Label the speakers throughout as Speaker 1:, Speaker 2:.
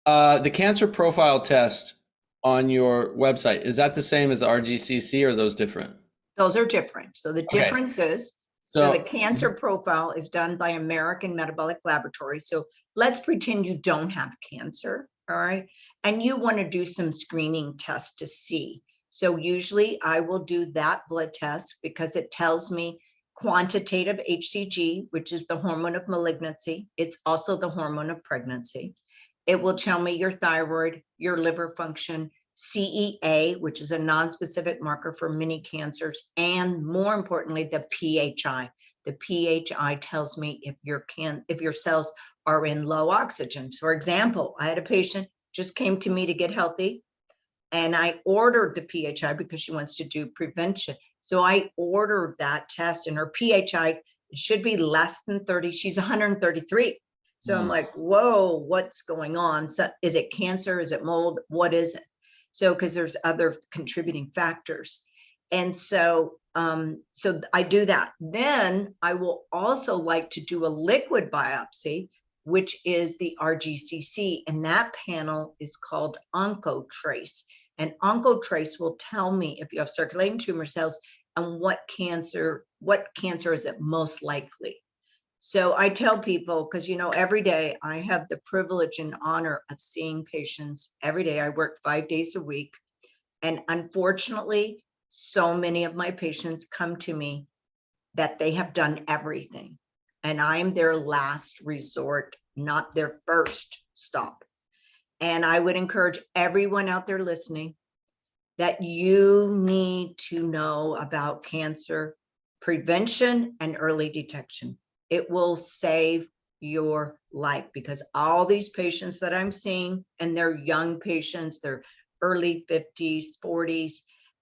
Speaker 1: The cancer profile test on your website, is that the same as the RGCC or are those different?
Speaker 2: Those are different. So the
Speaker 1: Okay.
Speaker 2: difference is, so the cancer profile is done by American Metabolic Laboratory. So let's pretend you don't have cancer, all right? And you want to do some screening tests to see. So usually I will do that blood test because it tells me quantitative HCG, which is the hormone of malignancy. It's also the hormone of pregnancy. It will tell me your thyroid, your liver function, CEA, which is a non-specific marker for many cancers, and more importantly, the PHI. The PHI tells me if your cells are in low oxygen. So, for example, I had a patient just came to me to get healthy, and I ordered the PHI because she wants to do prevention. So I ordered that test, and her PHI should be less than 30. She's 133. So I'm like, whoa, what's going on? So is it cancer? Is it mold? What is it? So, because there's other contributing factors. And so, so I do that. Then I will also like to do a liquid biopsy, which is the RGCC. And that panel is called OncoTrace. And OncoTrace will tell me if you have circulating tumor cells and what cancer is it most likely. So I tell people, because, you know, every day I have the privilege and honor of seeing patients every day. I work 5 days a week. And unfortunately, so many of my patients come to me that they have done everything. And I'm their last resort, not their first stop. And I would encourage everyone out there listening that you need to know about cancer prevention and early detection. It will save your life, because all these patients that I'm seeing, and they're young patients, they're early 50s, 40s,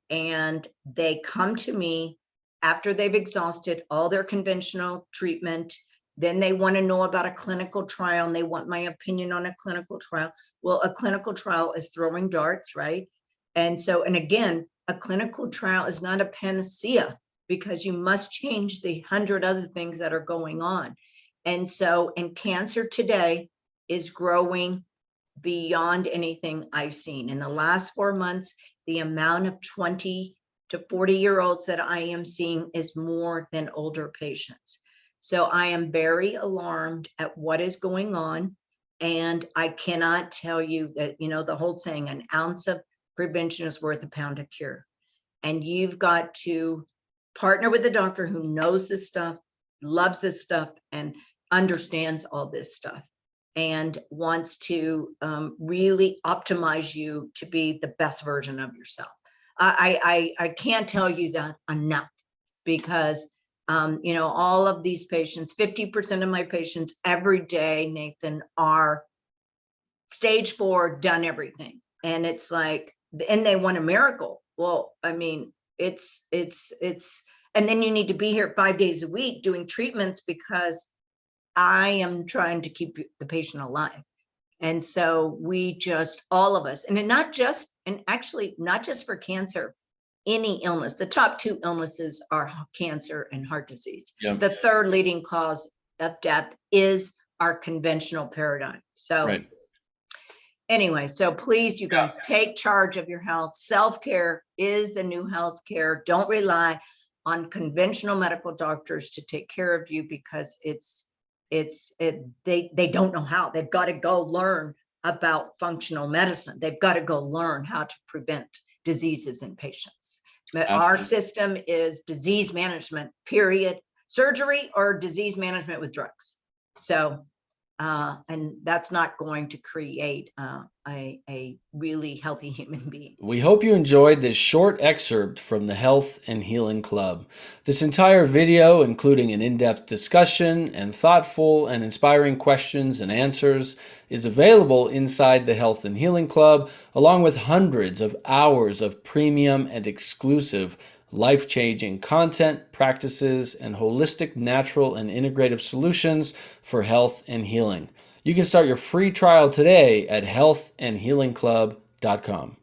Speaker 2: and they come to me after they've exhausted all their conventional treatment. Then they want to know about a clinical trial, and they want my opinion on a clinical trial. Well, a clinical trial is throwing darts, right? And so, and again, a clinical trial is not a panacea, because you must change the 100 other things that are going on. And so, and cancer today is growing beyond anything I've seen. In the last 4 months, the amount of 20 to 40-year-olds that I am seeing is more than older patients. So I am very alarmed at what is going on. And I cannot tell you that, you know, the whole saying, an ounce of prevention is worth a pound of cure. And you've got to partner with a doctor who knows this stuff, loves this stuff, and understands all this stuff, and wants to really optimize you to be the best version of yourself. I can't tell you that enough, because you know, all of these patients, 50% of my patients every day, Nathan, are stage 4, done everything. And it's like, and they want a miracle. Well, I mean, it's, and then you need to be here 5 days a week doing treatments, because I am trying to keep the patient alive. And so we just, all of us, and not just, and actually not just for cancer, any illness. The top 2 illnesses are cancer and heart disease. Yeah. The third leading cause of death is our conventional paradigm. So right. Anyway, so please, you guys, take charge of your health. Self-care is the new healthcare. Don't rely on conventional medical doctors to take care of you, because they don't know how. They've got to go learn about functional medicine. They've got to go learn how to prevent diseases in patients. Absolutely. Our system is disease management, period. Surgery or disease management with drugs. So, and that's not going to create a really healthy human being.
Speaker 1: We hope you enjoyed this short excerpt from the Health and Healing Club. This entire video, including an in-depth discussion and thoughtful and inspiring questions and answers, is available inside the Health and Healing Club, along with hundreds of hours of premium and exclusive life-changing content, practices, and holistic, natural, and integrative solutions for health and healing. You can start your free trial today at healthandhealingclub.com.